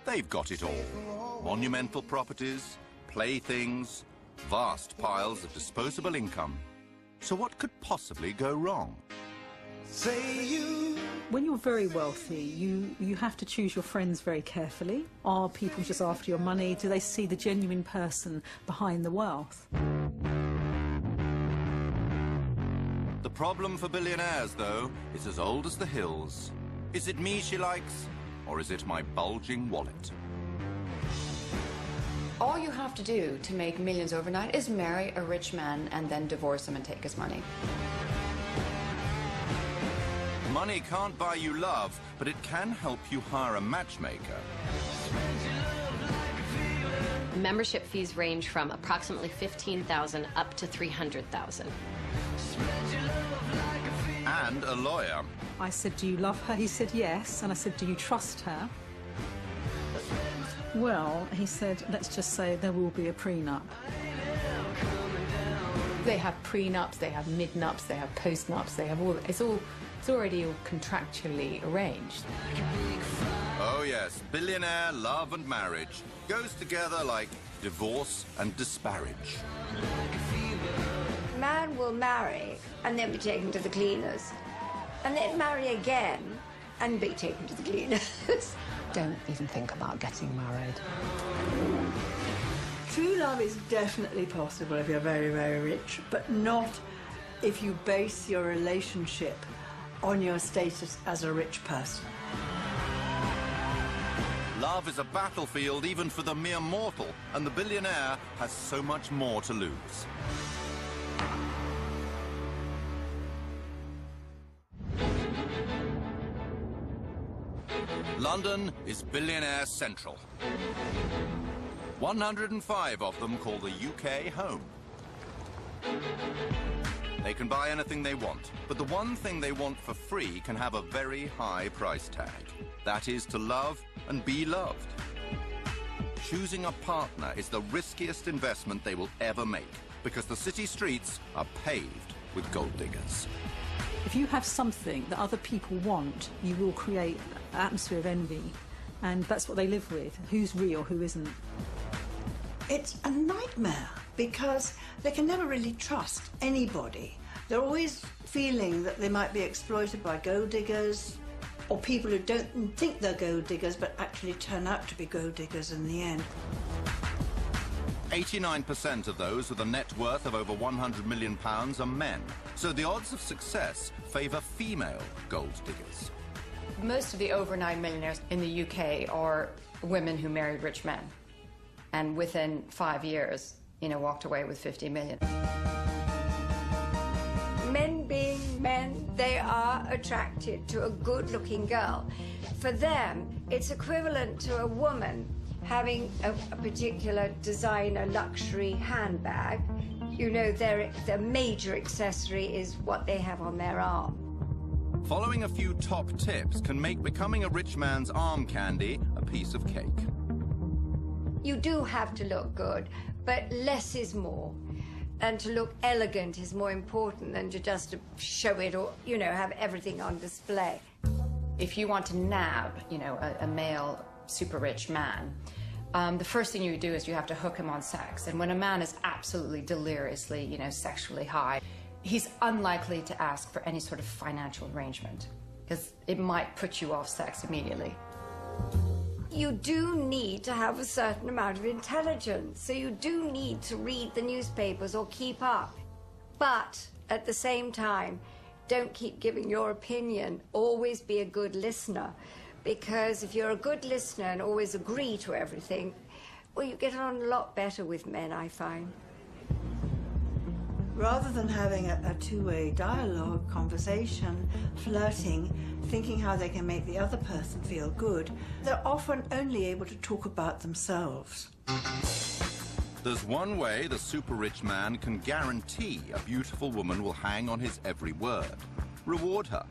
They've got it all. Monumental properties, playthings, vast piles of disposable income. So what could possibly go wrong? When you're very wealthy, you have to choose your friends very carefully. Are people just after your money? Do they see the genuine person behind the wealth? The problem for billionaires, though, is as old as the hills. Is it me she likes, or is it my bulging wallet? All you have to do to make millions overnight is marry a rich man and then divorce him and take his money. Money can't buy you love, but it can help you hire a matchmaker. Membership fees range from approximately $15,000 up to $300,000. And a lawyer. I said, do you love her? He said yes. And I said, do you trust her? Well, he said, let's just say there will be a prenup. They have prenups, they have midnups, they have postnups, they have all. It's already all contractually arranged. Oh yes, billionaire love and marriage goes together like divorce and disparage. Man will marry and then be taken to the cleaners, and then marry again and be taken to the cleaners. Don't even think about getting married. True love is definitely possible if you're very, very rich, but not if you base your relationship on your status as a rich person. Love is a battlefield even for the mere mortal, and the billionaire has so much more to lose. London is billionaire central. 105 of them call the UK home. They can buy anything they want, but the one thing they want for free can have a very high price tag. That is to love and be loved. Choosing a partner is the riskiest investment they will ever make, because the city streets are paved with gold diggers. If you have something that other people want, you will create an atmosphere of envy. And that's what they live with. Who's real, who isn't. It's a nightmare because they can never really trust anybody. They're always feeling that they might be exploited by gold diggers or people who don't think they're gold diggers but actually turn out to be gold diggers in the end. 89% of those with a net worth of over £100 million are men, so the odds of success favour female gold diggers. Most of the overnight millionaires in the UK are women who married rich men, and within 5 years, walked away with 50 million. Men being men, they are attracted to a good-looking girl. For them, it's equivalent to a woman having a particular designer luxury handbag. Their major accessory is what they have on their arm. Following a few top tips can make becoming a rich man's arm candy a piece of cake. You do have to look good, but less is more. And to look elegant is more important than to just show it or, have everything on display. If you want to nab, a male super rich man, the first thing you do is you have to hook him on sex. And when a man is absolutely deliriously, sexually high, he's unlikely to ask for any sort of financial arrangement because it might put you off sex immediately. You do need to have a certain amount of intelligence, so you do need to read the newspapers or keep up. But at the same time, don't keep giving your opinion. Always be a good listener, because if you're a good listener and always agree to everything, well, you get on a lot better with men, I find. Rather than having a two-way dialogue, conversation, flirting, thinking how they can make the other person feel good, they're often only able to talk about themselves. There's one way the super-rich man can guarantee a beautiful woman will hang on his every word. Reward her.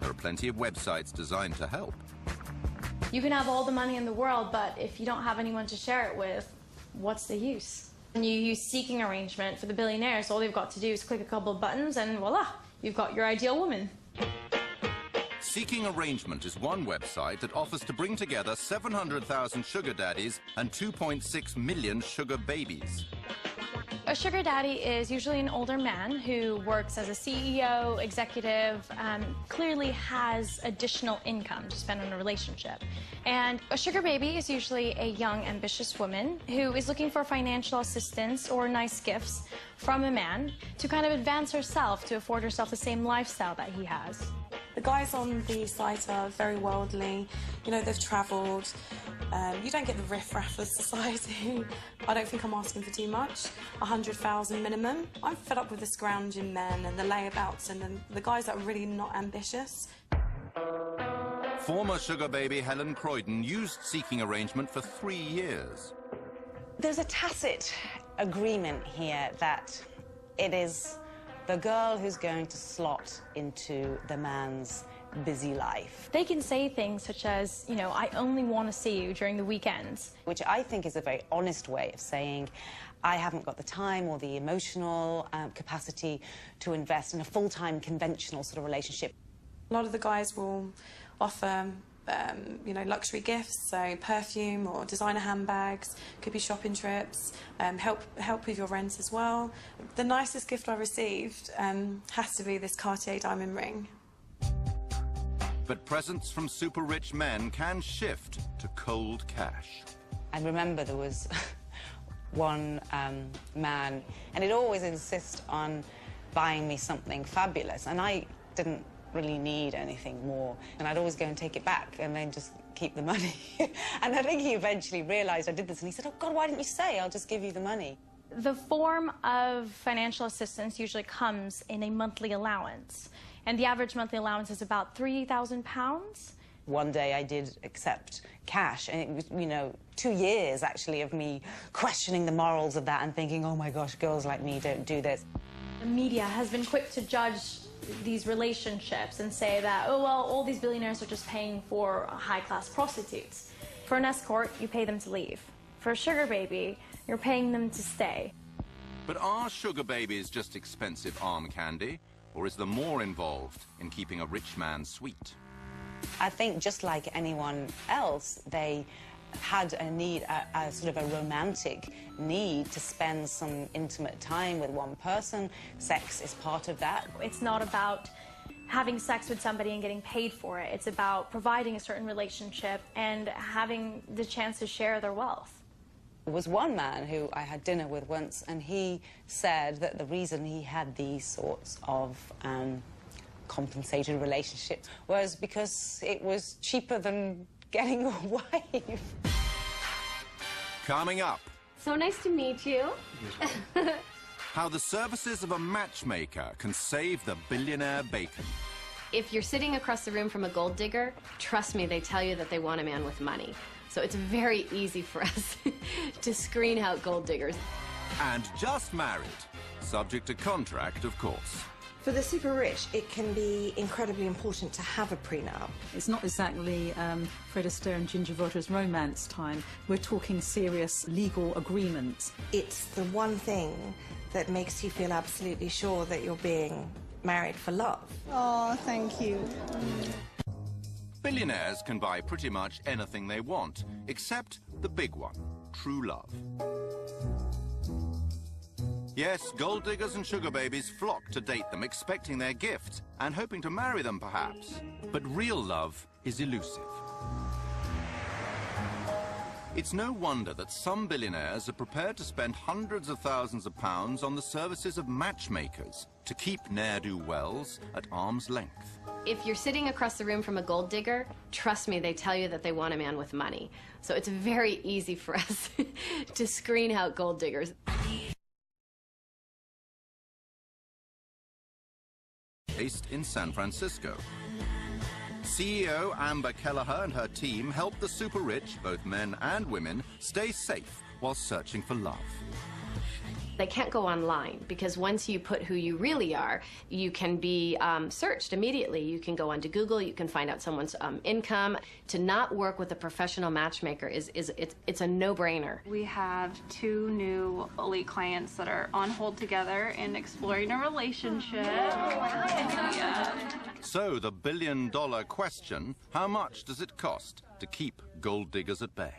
There are plenty of websites designed to help. You can have all the money in the world, but if you don't have anyone to share it with, what's the use? And you use seeking arrangement for the billionaires. All they've got to do is click a couple of buttons and voila, you've got your ideal woman. Seeking Arrangement is one website that offers to bring together 700,000 sugar daddies and 2.6 million sugar babies. A sugar daddy is usually an older man who works as a CEO, executive, clearly has additional income to spend on a relationship. And a sugar baby is usually a young, ambitious woman who is looking for financial assistance or nice gifts from a man to kind of advance herself, to afford herself the same lifestyle that he has. The guys on the site are very worldly. You know, they've travelled. You don't get the riff-raff of society. I don't think I'm asking for too much. 100,000 minimum. I'm fed up with the scrounging men and the layabouts and the guys that are really not ambitious. Former sugar baby Helen Croydon used Seeking Arrangement for 3 years. There's a tacit agreement here that it is the girl who's going to slot into the man's busy life. They can say things such as, you know, I only want to see you during the weekends. Which I think is a very honest way of saying, I haven't got the time or the emotional capacity to invest in a full-time conventional sort of relationship. A lot of the guys will offer you know, luxury gifts, so perfume or designer handbags, could be shopping trips, help with your rent as well. The nicest gift I received has to be this Cartier diamond ring. But presents from super rich men can shift to cold cash. I remember there was one man, and he'd always insist on buying me something fabulous, and I didn't really need anything more, and I'd always go and take it back and then just keep the money. And I think he eventually realized I did this, and he said, oh God, why didn't you say? I'll just give you the money. The form of financial assistance usually comes in a monthly allowance, and the average monthly allowance is about £3,000. One day I did accept cash, and it was, you know, 2 years actually of me questioning the morals of that and thinking, oh my gosh, girls like me don't do this. The media has been quick to judge these relationships and say that, oh, well, all these billionaires are just paying for high-class prostitutes. For an escort, you pay them to leave. For a sugar baby, you're paying them to stay. But are sugar babies just expensive arm candy, or is there more involved in keeping a rich man sweet? I think just like anyone else, they had a need, a sort of a romantic need to spend some intimate time with one person. Sex is part of that. It's not about having sex with somebody and getting paid for it. It's about providing a certain relationship and having the chance to share their wealth. There was one man who I had dinner with once, and he said that the reason he had these sorts of compensated relationships was because it was cheaper than getting a wife. Coming up. So nice to meet you. How the services of a matchmaker can save the billionaire bacon. If you're sitting across the room from a gold digger, trust me, they tell you that they want a man with money. So it's very easy for us to screen out gold diggers. And just married. Subject to contract, of course. For the super rich, it can be incredibly important to have a prenup. It's not exactly Fred Astaire and Ginger Rogers romance time. We're talking serious legal agreements. It's the one thing that makes you feel absolutely sure that you're being married for love. Oh, thank you. Billionaires can buy pretty much anything they want, except the big one, true love. Yes, gold diggers and sugar babies flock to date them, expecting their gift and hoping to marry them, perhaps. But real love is elusive. It's no wonder that some billionaires are prepared to spend hundreds of thousands of pounds on the services of matchmakers to keep ne'er-do-wells at arm's length. If you're sitting across the room from a gold digger, trust me, they tell you that they want a man with money. So it's very easy for us to screen out gold diggers. Based in San Francisco. CEO Amber Kelleher and her team help the super rich, both men and women, stay safe while searching for love. They can't go online because once you put who you really are, you can be searched immediately. You can go onto Google, you can find out someone's income. To not work with a professional matchmaker it's a no-brainer. We have 2 new elite clients that are on hold together and exploring a relationship. So the billion-dollar question, how much does it cost to keep gold diggers at bay?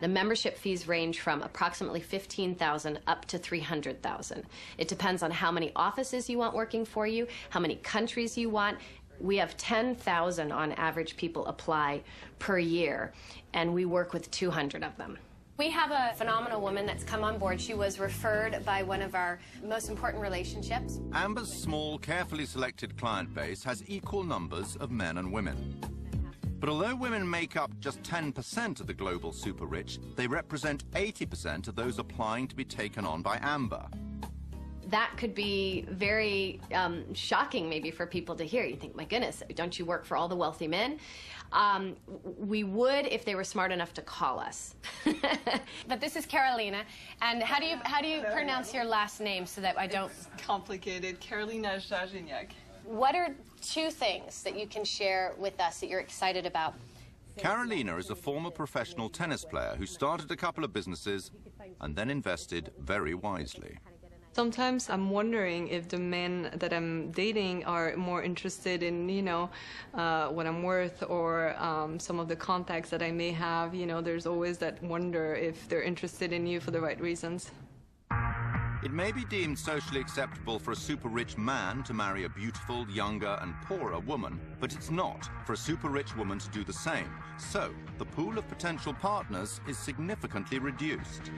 The membership fees range from approximately $15,000 up to $300,000. It depends on how many offices you want working for you, how many countries you want. We have 10,000 on average people apply per year, and we work with 200 of them. We have a phenomenal woman that's come on board. She was referred by one of our most important relationships. Amber's small, carefully selected client base has equal numbers of men and women. But although women make up just 10% of the global super rich, they represent 80% of those applying to be taken on by Amber. That could be very shocking maybe for people to hear. You think, my goodness, don't you work for all the wealthy men? We would if they were smart enough to call us. But this is Carolina, and how do you pronounce your last name so that I don't... It's complicated. Carolina Jajiniak. What are two things that you can share with us that you're excited about? Carolina is a former professional tennis player who started a couple of businesses and then invested very wisely. Sometimes I'm wondering if the men that I'm dating are more interested in, what I'm worth or some of the contacts that I may have. There's always that wonder if they're interested in you for the right reasons. It may be deemed socially acceptable for a super-rich man to marry a beautiful, younger and poorer woman, but it's not for a super-rich woman to do the same. So, the pool of potential partners is significantly reduced.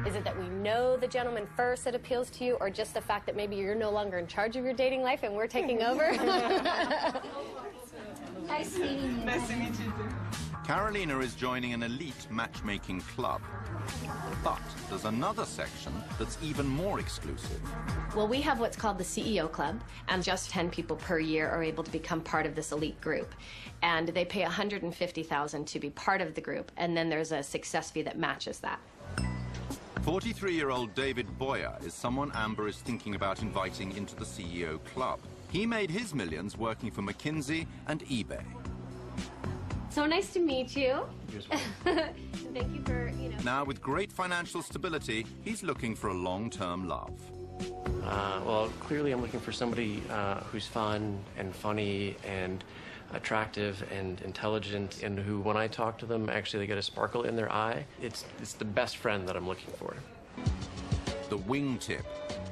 Is it that we know the gentleman first that appeals to you, or just the fact that maybe you're no longer in charge of your dating life and we're taking over? Nice meeting you. Nice to meet you too. Carolina is joining an elite matchmaking club. But there's another section that's even more exclusive. Well, we have what's called the CEO Club, and just 10 people per year are able to become part of this elite group. And they pay $150,000 to be part of the group, and then there's a success fee that matches that. 43-year-old David Boyer is someone Amber is thinking about inviting into the CEO Club. He made his millions working for McKinsey and eBay. So nice to meet you. Thank you for, Now, with great financial stability, he's looking for a long-term love. Well, clearly I'm looking for somebody who's fun and funny and attractive and intelligent, and who, when I talk to them, actually they get a sparkle in their eye. It's the best friend that I'm looking for. The Wingtip,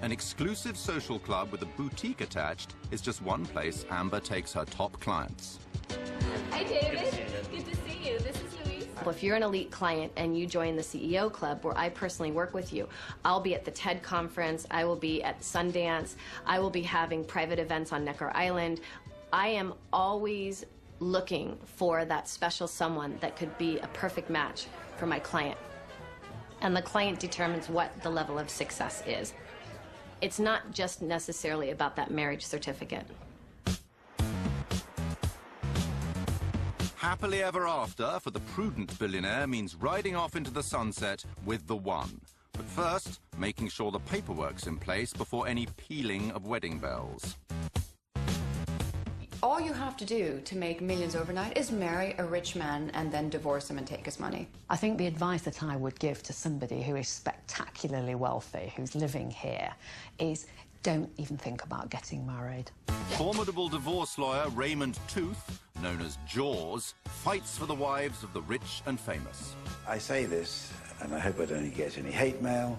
an exclusive social club with a boutique attached, is just one place Amber takes her top clients. Hi, David. Good to see you. This is Louise. Well, if you're an elite client and you join the CEO Club, where I personally work with you, I'll be at the TED conference, I will be at Sundance, I will be having private events on Necker Island. I am always looking for that special someone that could be a perfect match for my client. And the client determines what the level of success is. It's not just necessarily about that marriage certificate. Happily ever after for the prudent billionaire means riding off into the sunset with the one. But first, making sure the paperwork's in place before any pealing of wedding bells. All you have to do to make millions overnight is marry a rich man and then divorce him and take his money. I think the advice that I would give to somebody who is spectacularly wealthy, who's living here, is don't even think about getting married. Formidable divorce lawyer Raymond Tooth, known as Jaws, fights for the wives of the rich and famous. I say this, and I hope I don't get any hate mail.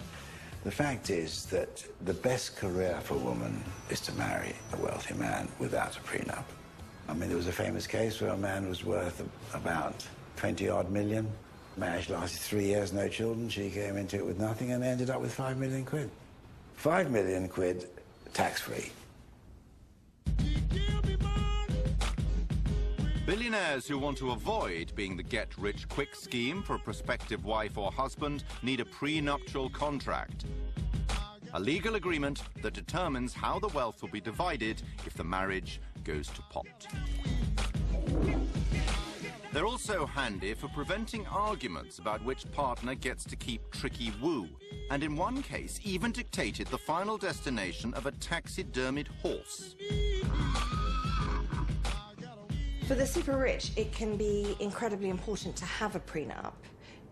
The fact is that the best career for a woman is to marry a wealthy man without a prenup. I mean, there was a famous case where a man was worth about 20-odd million. Marriage lasted 3 years, no children. She came into it with nothing and ended up with 5 million quid. 5 million quid tax-free. Billionaires who want to avoid being the get-rich-quick scheme for a prospective wife or husband need a prenuptial contract, a legal agreement that determines how the wealth will be divided if the marriage goes to pot. They're also handy for preventing arguments about which partner gets to keep tricky woo, and in one case even dictated the final destination of a taxidermied horse. For the super rich, it can be incredibly important to have a prenup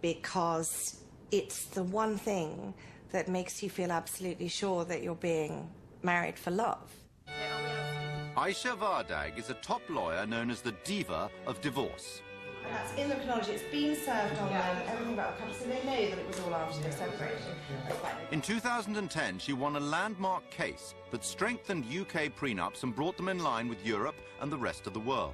because it's the one thing that makes you feel absolutely sure that you're being married for love. Aisha Vardag is a top lawyer known as the diva of divorce. That's in the chronology. It's been served on them, everything about the couple, so they know that it was all after they separated. In 2010, she won a landmark case that strengthened UK prenups and brought them in line with Europe and the rest of the world.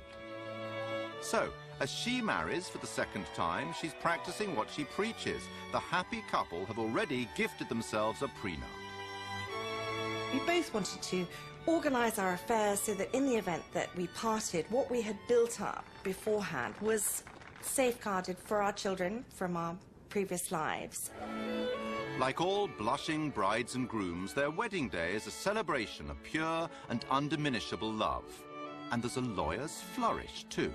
So, as she marries for the second time, she's practicing what she preaches. The happy couple have already gifted themselves a prenup. We both wanted to organise our affairs so that in the event that we parted, what we had built up beforehand was safeguarded for our children from our previous lives. Like all blushing brides and grooms, their wedding day is a celebration of pure and undiminishable love. And there's a lawyer's flourish, too.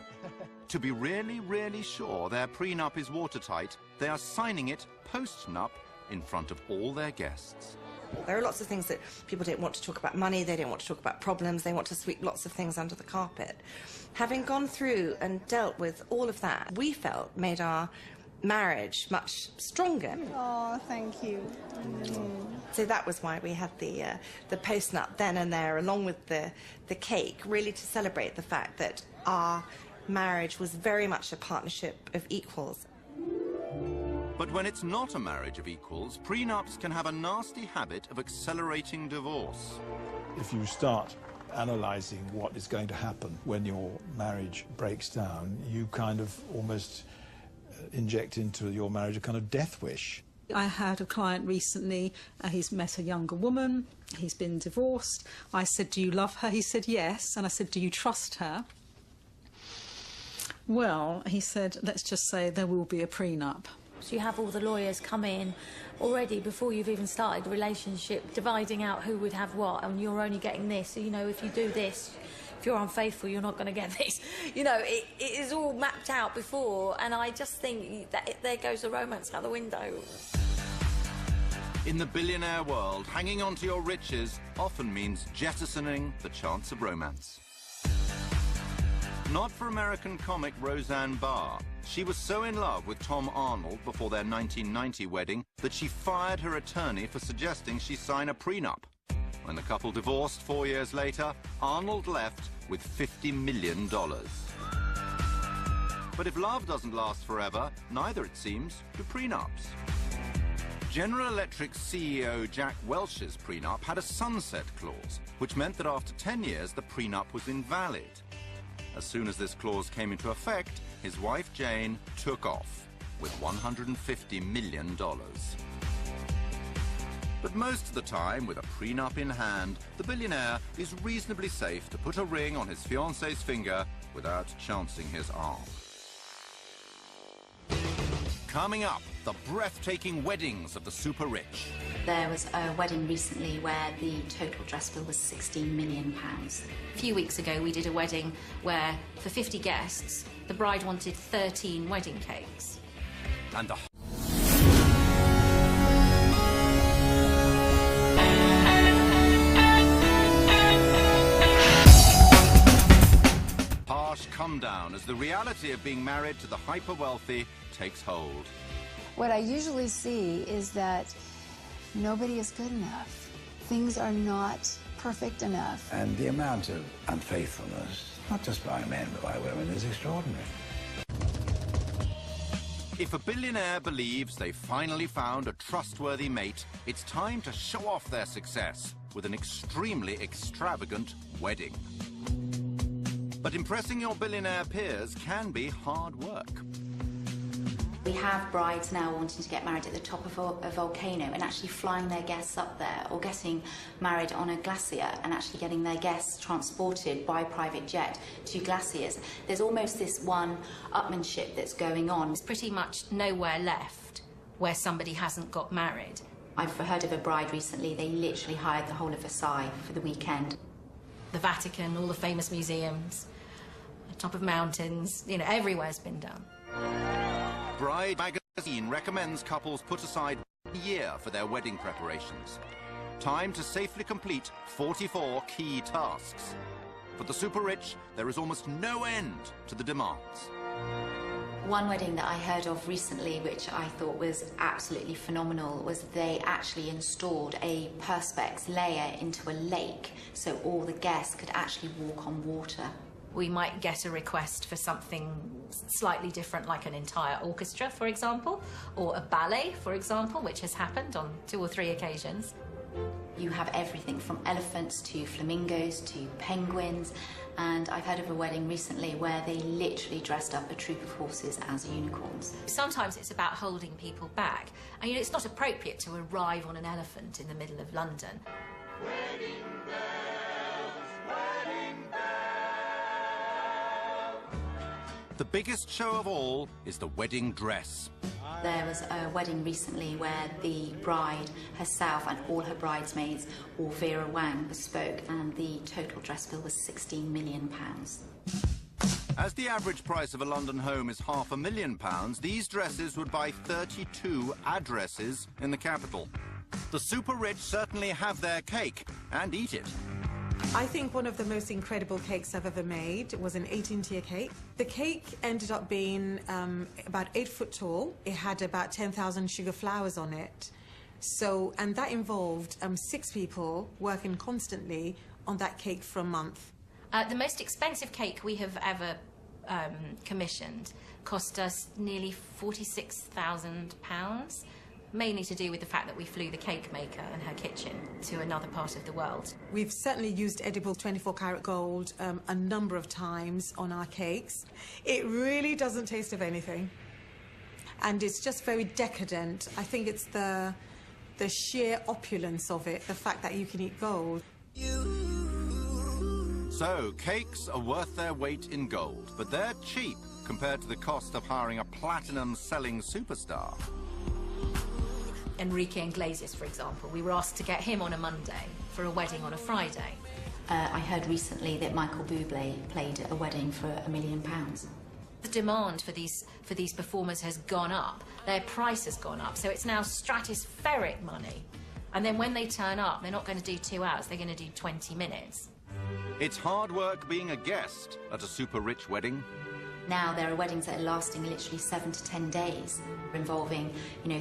To be really, really sure their prenup is watertight, they are signing it post-nup in front of all their guests. There are lots of things that people don't want to talk about money, they don't want to talk about problems, they want to sweep lots of things under the carpet. Having gone through and dealt with all of that, we felt made our marriage much stronger. Oh, thank you. So that was why we had the post-nup then and there, along with the cake, really to celebrate the fact that our marriage was very much a partnership of equals. But when it's not a marriage of equals, prenups can have a nasty habit of accelerating divorce. If you start analysing what is going to happen when your marriage breaks down, you kind of almost inject into your marriage a kind of death wish. I had a client recently, he's met a younger woman, he's been divorced. I said, do you love her? He said, yes. And I said, do you trust her? Well, he said, let's just say there will be a prenup. So you have all the lawyers come in already before you've even started the relationship, dividing out who would have what, and you're only getting this. So, you know, if you do this, if you're unfaithful, you're not going to get this. You know, it is all mapped out before, and I just think that there goes the romance out the window. In the billionaire world, hanging on to your riches often means jettisoning the chance of romance. Not for American comic Roseanne Barr. She was so in love with Tom Arnold before their 1990 wedding that she fired her attorney for suggesting she sign a prenup. When the couple divorced 4 years later, Arnold left with $50 million. But if love doesn't last forever, neither, it seems, do prenups. General Electric's CEO Jack Welch's prenup had a sunset clause, which meant that after 10 years the prenup was invalid. As soon as this clause came into effect, his wife Jane took off with $150 million. But most of the time, with a prenup in hand, the billionaire is reasonably safe to put a ring on his fiancée's finger without chancing his arm. Coming up, the breathtaking weddings of the super rich. There was a wedding recently where the total dress bill was £16 million. A few weeks ago, we did a wedding where, for 50 guests, the bride wanted 13 wedding cakes. And the harsh come down as the reality of being married to the hyper-wealthy takes hold. What I usually see is that nobody is good enough. Things are not perfect enough. And the amount of unfaithfulness, not just by men but by women, is extraordinary. If a billionaire believes they finally found a trustworthy mate, it's time to show off their success with an extremely extravagant wedding. But impressing your billionaire peers can be hard work. We have brides now wanting to get married at the top of a volcano and actually flying their guests up there, or getting married on a glacier and actually getting their guests transported by private jet to glaciers. There's almost this one-upmanship that's going on. There's pretty much nowhere left where somebody hasn't got married. I've heard of a bride recently, they literally hired the whole of Versailles for the weekend. The Vatican, all the famous museums, the top of mountains, you know, everywhere's been done. Bride magazine recommends couples put aside 1 year for their wedding preparations. Time to safely complete 44 key tasks. For the super rich, there is almost no end to the demands. One wedding that I heard of recently, which I thought was absolutely phenomenal, was they actually installed a perspex layer into a lake so all the guests could actually walk on water. We might get a request for something slightly different, like an entire orchestra, for example, or a ballet, for example, which has happened on 2 or 3 occasions. You have everything from elephants to flamingos to penguins, and I've heard of a wedding recently where they literally dressed up a troop of horses as unicorns. Sometimes it's about holding people back. And, you know, it's not appropriate to arrive on an elephant in the middle of London. Wedding bells, wedding bells. The biggest show of all is the wedding dress. There was a wedding recently where the bride herself and all her bridesmaids wore Vera Wang bespoke, and the total dress bill was £16 million. As the average price of a London home is £500,000, these dresses would buy 32 addresses in the capital. The super rich certainly have their cake and eat it. I think one of the most incredible cakes I've ever made was an 18-tier cake. The cake ended up being about 8 foot tall. It had about 10,000 sugar flowers on it. So, and that involved 6 people working constantly on that cake for a month. The most expensive cake we have ever commissioned cost us nearly £46,000. Mainly to do with the fact that we flew the cake maker and her kitchen to another part of the world. We've certainly used edible 24-karat gold a number of times on our cakes. It really doesn't taste of anything. And it's just very decadent. I think it's the sheer opulence of it, the fact that you can eat gold. So, cakes are worth their weight in gold, but they're cheap compared to the cost of hiring a platinum-selling superstar. Enrique Iglesias, for example, we were asked to get him on a Monday for a wedding on a Friday. I heard recently that Michael Bublé played at a wedding for £1 million. The demand for these performers has gone up. Their price has gone up, so it's now stratospheric money. And then when they turn up, they're not going to do 2 hours, they're going to do 20 minutes. It's hard work being a guest at a super rich wedding. Now there are weddings that are lasting literally 7 to 10 days, involving, you know,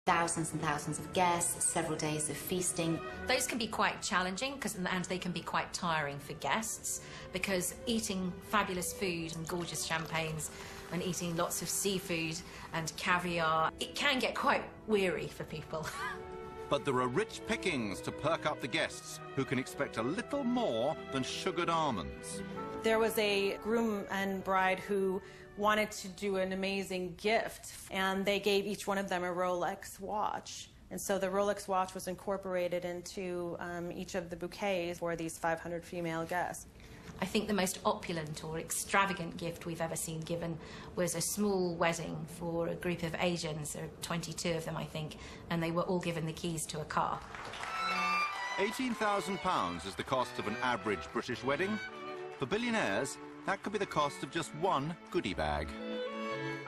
thousands and thousands of guests, several days of feasting. Those can be quite challenging, and they can be quite tiring for guests, because eating fabulous food and gorgeous champagnes and eating lots of seafood and caviar, it can get quite weary for people. But there are rich pickings to perk up the guests, who can expect a little more than sugared almonds. There was a groom and bride who wanted to do an amazing gift, and they gave each one of them a Rolex watch. And so the Rolex watch was incorporated into each of the bouquets for these 500 female guests. I think the most opulent or extravagant gift we've ever seen given was a small wedding for a group of Asians. There are 22 of them, I think, and they were all given the keys to a car. £18,000 is the cost of an average British wedding. For billionaires, that could be the cost of just one goodie bag.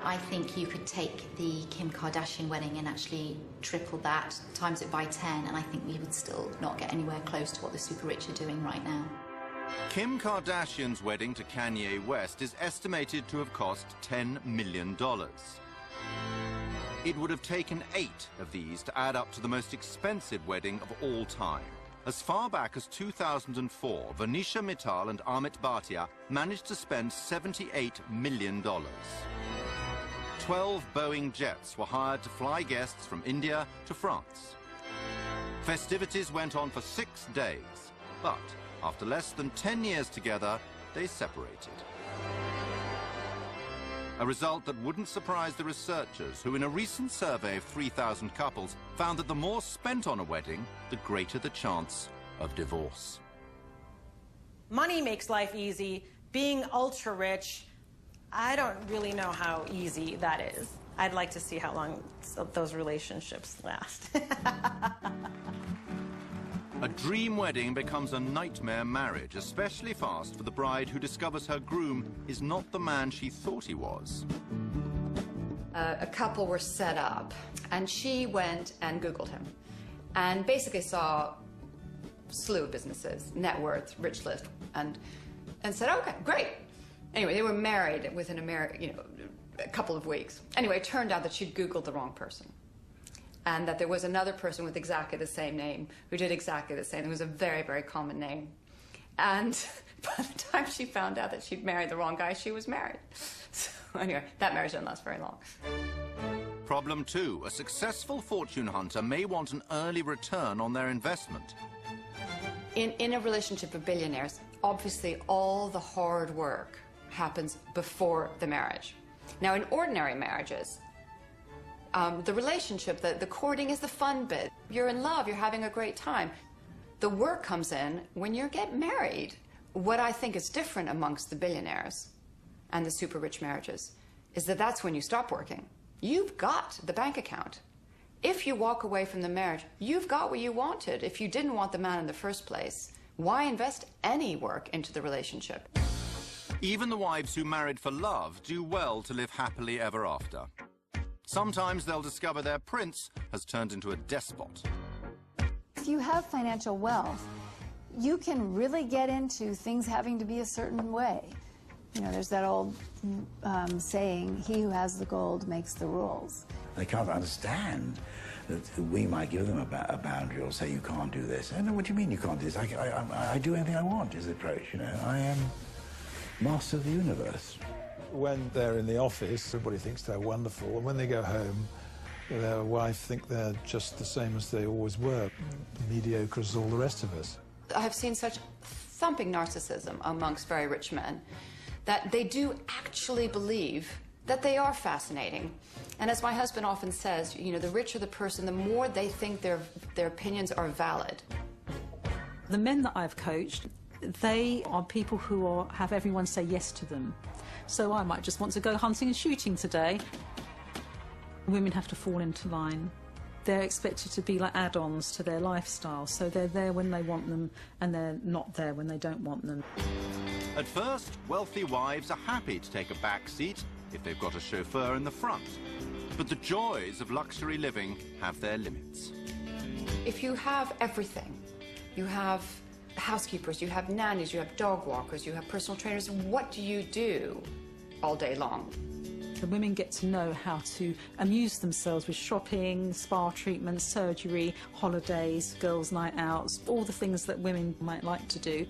I think you could take the Kim Kardashian wedding and actually triple that, times it by 10, and I think we would still not get anywhere close to what the super rich are doing right now. Kim Kardashian's wedding to Kanye West is estimated to have cost $10 million. It would have taken 8 of these to add up to the most expensive wedding of all time. As far back as 2004, Venetia Mittal and Amit Bhatia managed to spend $78 million. 12 Boeing jets were hired to fly guests from India to France. Festivities went on for 6 days, but after less than 10 years together, they separated. A result that wouldn't surprise the researchers, who in a recent survey of 3,000 couples found that the more spent on a wedding, the greater the chance of divorce. Money makes life easy. Being ultra rich, I don't really know how easy that is. I'd like to see how long those relationships last. A dream wedding becomes a nightmare marriage, especially fast for the bride who discovers her groom is not the man she thought he was. A couple were set up, and she went and Googled him. and basically saw a slew of businesses, net worth, rich list, and said, okay, great. Anyway, they were married within a couple of weeks. Anyway, it turned out that she'd Googled the wrong person, and that there was another person with exactly the same name who did exactly the same. It was a very, very common name. And by the time she found out that she'd married the wrong guy, she was married. So anyway, that marriage didn't last very long. Problem 2. A successful fortune hunter may want an early return on their investment. In a relationship of billionaires, obviously all the hard work happens before the marriage. Now, in ordinary marriages, the relationship, the courting is the fun bit. You're in love, you're having a great time. The work comes in when you get married. What I think is different amongst the billionaires and the super rich marriages is that that's when you stop working. You've got the bank account. If you walk away from the marriage, you've got what you wanted. If you didn't want the man in the first place, why invest any work into the relationship? Even the wives who married for love do well to live happily ever after. Sometimes they'll discover their prince has turned into a despot. If you have financial wealth, you can really get into things having to be a certain way. You know, there's that old saying, he who has the gold makes the rules. They can't understand that we might give them a boundary or say, you can't do this. I know, what do you mean you can't do this? I do anything I want, is the approach, you know. I am master of the universe. When they're in the office, everybody thinks they're wonderful, and when they go home, their wife think they're just the same as they always were, mediocre as all the rest of us. I have seen such thumping narcissism amongst very rich men that they do actually believe that they are fascinating. And as my husband often says, you know, the richer the person, the more they think their opinions are valid. The men that I've coached, they are people who have everyone say yes to them. So I might just want to go hunting and shooting today. Women have to fall into line. They're expected to be like add-ons to their lifestyle, so they're there when they want them and they're not there when they don't want them. At first, wealthy wives are happy to take a back seat if they've got a chauffeur in the front. But the joys of luxury living have their limits. If you have everything, you have housekeepers, you have nannies, you have dog walkers, you have personal trainers, what do you do all day long? The women get to know how to amuse themselves with shopping, spa treatments, surgery, holidays, girls' night outs, all the things that women might like to do.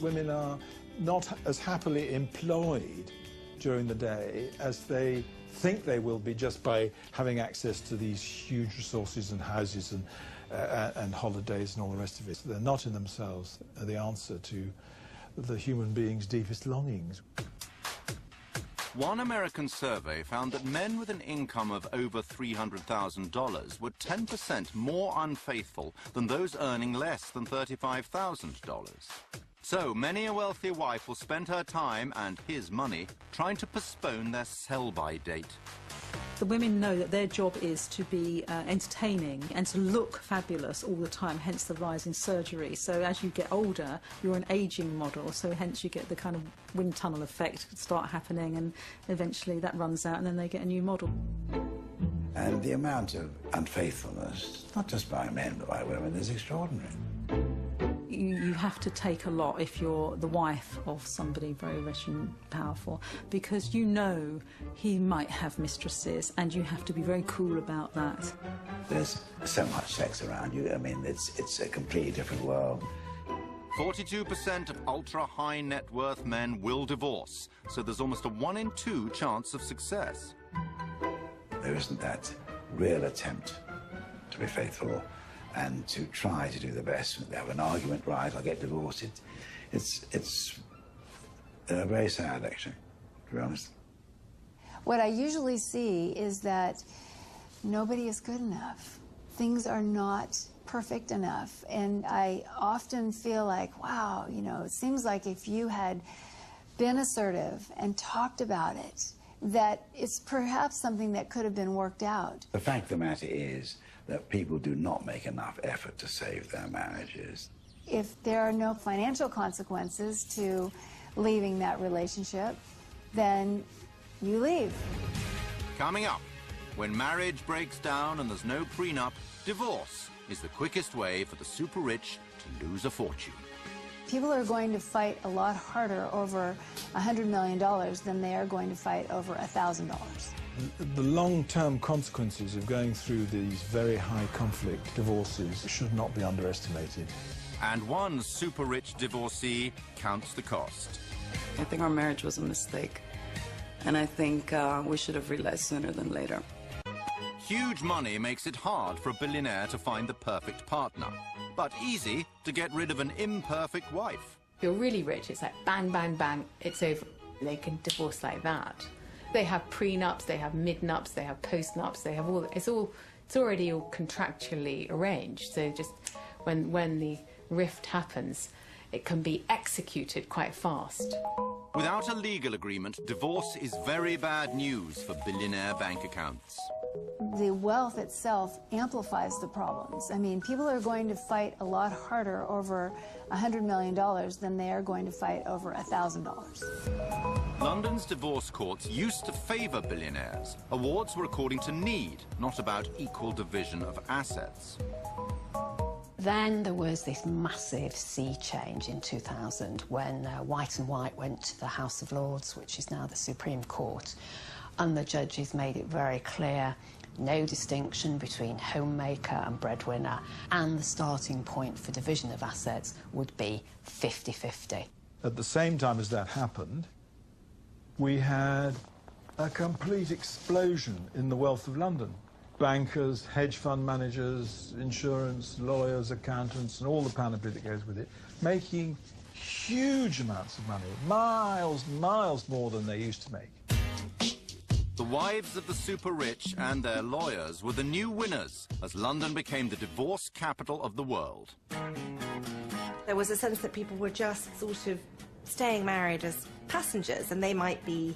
Women are not as happily employed during the day as they think they will be just by having access to these huge resources and houses and holidays and all the rest of it. They're not in themselves the answer to the human being's deepest longings. One American survey found that men with an income of over $300,000 were 10% more unfaithful than those earning less than $35,000. So many a wealthy wife will spend her time and his money trying to postpone their sell-by date. The women know that their job is to be entertaining and to look fabulous all the time, hence the rise in surgery. So as you get older, you're an ageing model, so hence you get the kind of wind tunnel effect start happening, and eventually that runs out and then they get a new model. And the amount of unfaithfulness, not just by men but by women, is extraordinary. You have to take a lot if you're the wife of somebody very rich and powerful, because you know he might have mistresses and you have to be very cool about that. There's so much sex around you. I mean, it's a completely different world. 42% of ultra-high net worth men will divorce, so there's almost a 1 in 2 chance of success. There isn't that real attempt to be faithful and to try to do the best. They have an argument, right, I'll get divorced. It's very sad, actually, to be honest. What I usually see is that nobody is good enough. Things are not perfect enough. And I often feel like, wow, you know, it seems like if you had been assertive and talked about it, that it's perhaps something that could have been worked out. The fact of the matter is that people do not make enough effort to save their marriages. If there are no financial consequences to leaving that relationship, then you leave. Coming up, When marriage breaks down and there's no prenup, divorce is the quickest way for the super rich to lose a fortune. People are going to fight a lot harder over $100 million than they are going to fight over $1,000. The long-term consequences of going through these very high conflict divorces should not be underestimated. And one super rich divorcee counts the cost. I think our marriage was a mistake, and I think we should have realized sooner than later. Huge money makes it hard for a billionaire to find the perfect partner, but easy to get rid of an imperfect wife. If you're really rich, it's like bang, bang, bang, it's over. They can divorce like that. They have prenups, they have midnups, they have postnups, they have it's already all contractually arranged. So just when the rift happens, it can be executed quite fast. Without a legal agreement, divorce is very bad news for billionaire bank accounts. The wealth itself amplifies the problems. I mean, people are going to fight a lot harder over $100 million than they are going to fight over $1,000. London's divorce courts used to favour billionaires. Awards were according to need, not about equal division of assets. Then there was this massive sea change in 2000 when White and White went to the House of Lords, which is now the Supreme Court, and the judges made it very clear no distinction between homemaker and breadwinner, and the starting point for division of assets would be 50-50. At the same time as that happened, we had a complete explosion in the wealth of London. Bankers, hedge fund managers, insurance, lawyers, accountants, and all the panoply that goes with it, making huge amounts of money, miles more than they used to make. The wives of the super rich and their lawyers were the new winners as London became the divorce capital of the world. There was a sense that people were just sort of staying married as passengers, and they might be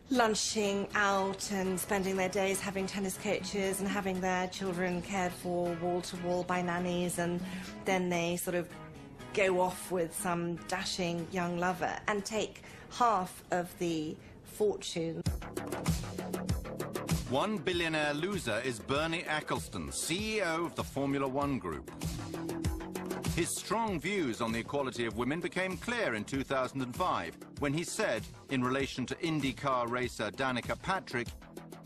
lunching out and spending their days having tennis coaches and having their children cared for wall to wall by nannies, and then they sort of go off with some dashing young lover and take half of the fortune. One billionaire loser is Bernie Ecclestone, CEO of the Formula One Group. His strong views on the equality of women became clear in 2005 when he said, in relation to IndyCar racer Danica Patrick,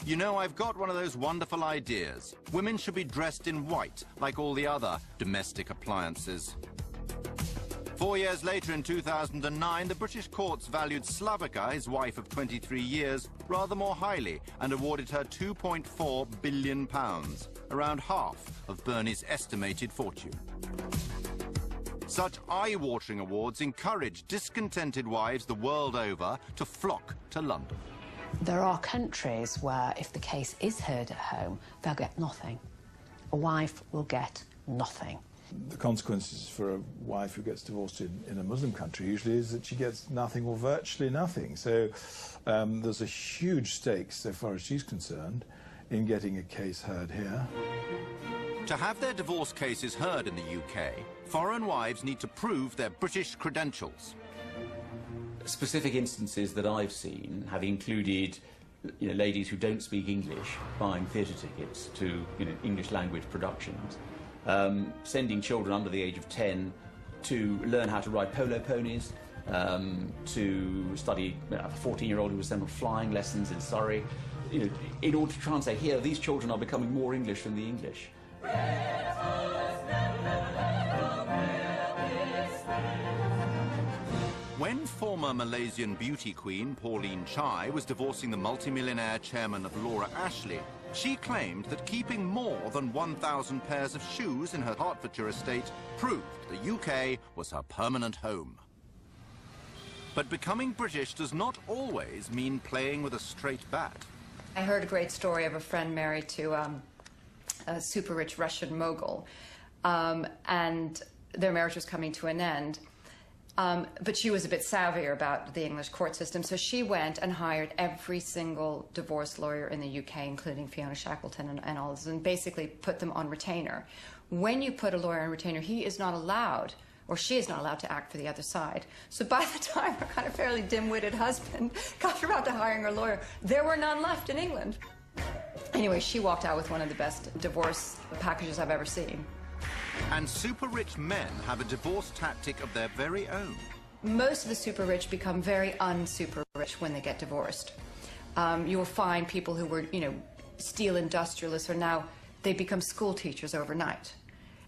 "You know, I've got one of those wonderful ideas. Women should be dressed in white, like all the other domestic appliances." 4 years later, in 2009, the British courts valued Slavica, his wife of 23 years, rather more highly and awarded her £2.4 billion, around half of Bernie's estimated fortune. Such eye-watering awards encourage discontented wives the world over to flock to London. There are countries where if the case is heard at home, they'll get nothing. A wife will get nothing. The consequences for a wife who gets divorced in a Muslim country usually is that she gets nothing or virtually nothing. So there's a huge stake, so far as she's concerned, in getting a case heard here. To have their divorce cases heard in the UK, foreign wives need to prove their British credentials. Specific instances that I've seen have included ladies who don't speak English buying theatre tickets to English language productions, sending children under the age of 10 to learn how to ride polo ponies, to study a 14-year-old who was sent on flying lessons in Surrey, in order to try and say, here, these children are becoming more English than the English. When former Malaysian beauty queen Pauline Chai was divorcing the multimillionaire chairman of Laura Ashley, she claimed that keeping more than 1,000 pairs of shoes in her Hertfordshire estate proved the UK was her permanent home. But becoming British does not always mean playing with a straight bat. I heard a great story of a friend married to a super rich Russian mogul, and their marriage was coming to an end. But she was a bit savvier about the English court system, so she went and hired every single divorce lawyer in the UK, including Fiona Shackleton and all this, and basically put them on retainer. When you put a lawyer on retainer, he is not allowed, or she is not allowed to act for the other side. So by the time her kind of fairly dim-witted husband got around to hiring a lawyer, there were none left in England. Anyway, she walked out with one of the best divorce packages I've ever seen. And super rich men have a divorce tactic of their very own. Most of the super rich become very unsuper rich when they get divorced. You'll find people who were, steel industrialists are now, they become school teachers overnight.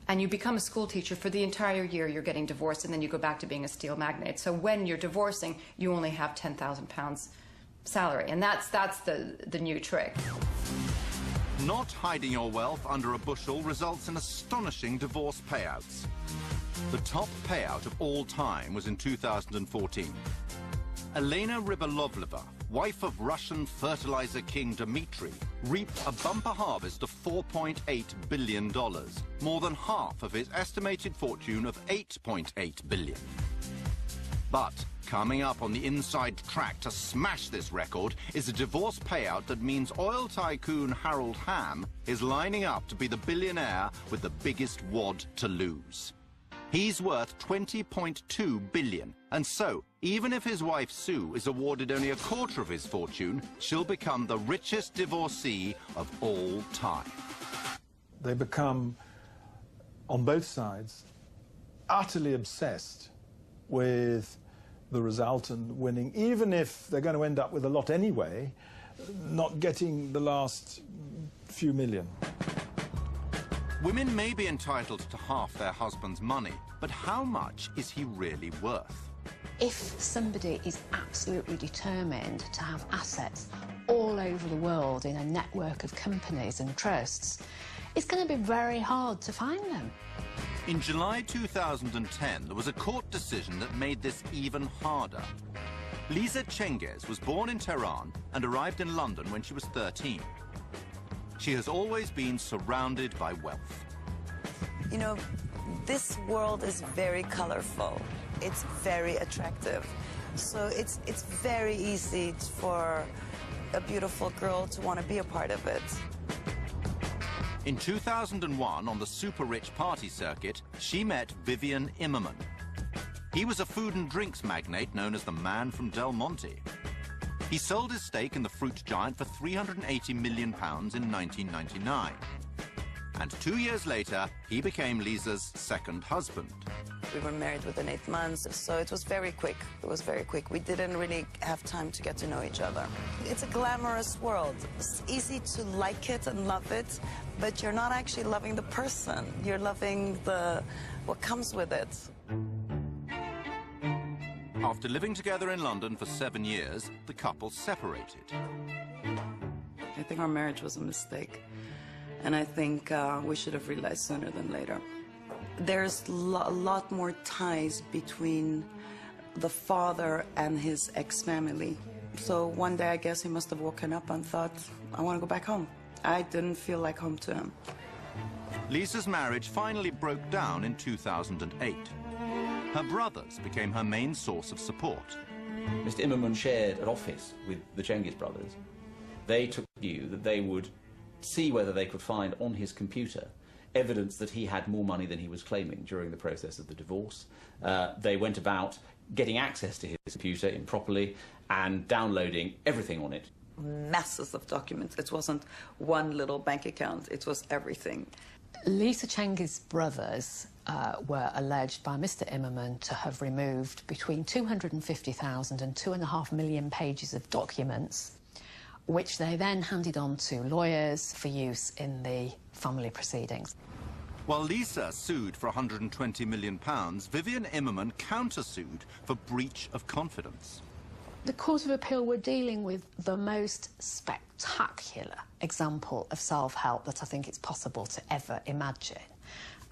And you become a school teacher for the entire year, you're getting divorced, and then you go back to being a steel magnate. So when you're divorcing, you only have £10,000 salary. And that's the new trick. Not hiding your wealth under a bushel results in astonishing divorce payouts. The top payout of all time was in 2014. Elena Rybolovleva, wife of Russian fertilizer king Dmitry, reaped a bumper harvest of $4.8 billion, more than half of his estimated fortune of $8.8 billion. But coming up on the inside track to smash this record is a divorce payout that means oil tycoon Harold Hamm is lining up to be the billionaire with the biggest wad to lose. He's worth $20.2 billion, and so, even if his wife Sue is awarded only a quarter of his fortune, she'll become the richest divorcee of all time. They become, on both sides, utterly obsessed with the result and winning, even if they're going to end up with a lot anyway, not getting the last few million. Women may be entitled to half their husband's money, but how much is he really worth? If somebody is absolutely determined to have assets all over the world in a network of companies and trusts, it's going to be very hard to find them. In July 2010, there was a court decision that made this even harder. Lisa Cengiz was born in Tehran and arrived in London when she was 13. She has always been surrounded by wealth. You know, this world is very colorful. It's very attractive. So it's very easy for a beautiful girl to want to be a part of it. In 2001, on the super-rich party circuit, she met Vivian Immerman. He was a food and drinks magnate known as the Man from Del Monte. He sold his stake in the fruit giant for £380 million in 1999. And 2 years later, he became Lisa's second husband. We were married within 8 months, so it was very quick. It was very quick. We didn't really have time to get to know each other. It's a glamorous world. It's easy to like it and love it, but you're not actually loving the person. You're loving what comes with it. After living together in London for 7 years, the couple separated. I think our marriage was a mistake. And I think we should have realized sooner than later. There's a lot more ties between the father and his ex-family. So one day, I guess he must have woken up and thought, I want to go back home. I didn't feel like home to him. Lisa's marriage finally broke down in 2008. Her brothers became her main source of support. Mr. Immerman shared an office with the Cengiz brothers. They took the view that they would see whether they could find on his computer evidence that he had more money than he was claiming during the process of the divorce. They went about getting access to his computer improperly and downloading everything on it. Masses of documents. It wasn't one little bank account. It was everything. Lisa Cengiz's brothers were alleged by Mr. Immerman to have removed between 250,000 and 2.5 million pages of documents, which they then handed on to lawyers for use in the family proceedings. While Lisa sued for £120 million, Vivian Immerman countersued for breach of confidence. The Court of Appeal were dealing with the most spectacular example of self-help that I think it's possible to ever imagine.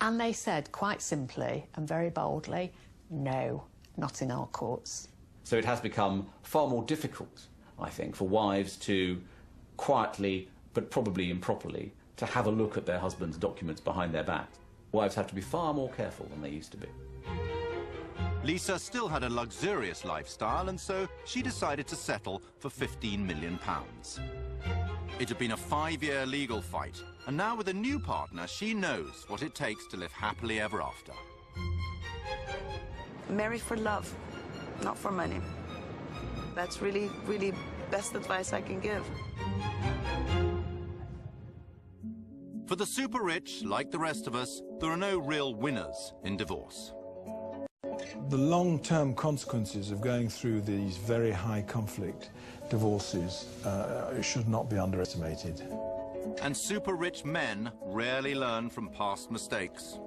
And they said, quite simply and very boldly, no, not in our courts. So it has become far more difficult, I think, for wives to quietly, but probably improperly, to have a look at their husband's documents behind their back. Wives have to be far more careful than they used to be. Lisa still had a luxurious lifestyle, and so she decided to settle for £15 million. It had been a 5-year legal fight, and now with a new partner, she knows what it takes to live happily ever after. Marry for love, not for money. That's really, really best advice I can give. For the super rich, like the rest of us, there are no real winners in divorce. The long-term consequences of going through these very high conflict divorces should not be underestimated. And super rich men rarely learn from past mistakes.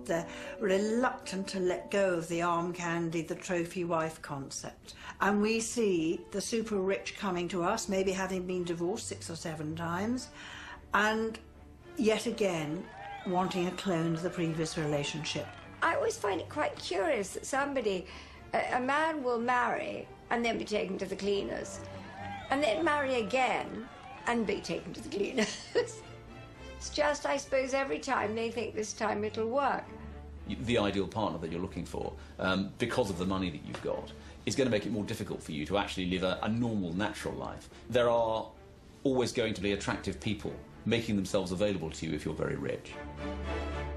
They're reluctant to let go of the arm candy, the trophy wife concept. And we see the super rich coming to us, maybe having been divorced 6 or 7 times, and yet again wanting a clone of the previous relationship. I always find it quite curious that somebody, a man will marry and then be taken to the cleaners, and then marry again and be taken to the cleaners. It's just, I suppose, every time they think this time it'll work. The ideal partner that you're looking for, because of the money that you've got, is going to make it more difficult for you to actually live a normal, natural life. There are always going to be attractive people making themselves available to you if you're very rich.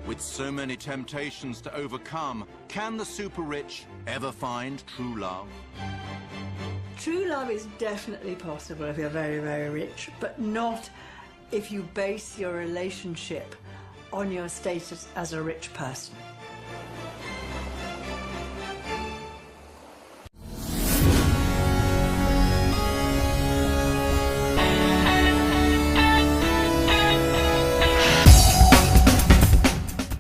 With so many temptations to overcome, can the super rich ever find true love? True love is definitely possible if you're very, very rich, but not if you base your relationship on your status as a rich person.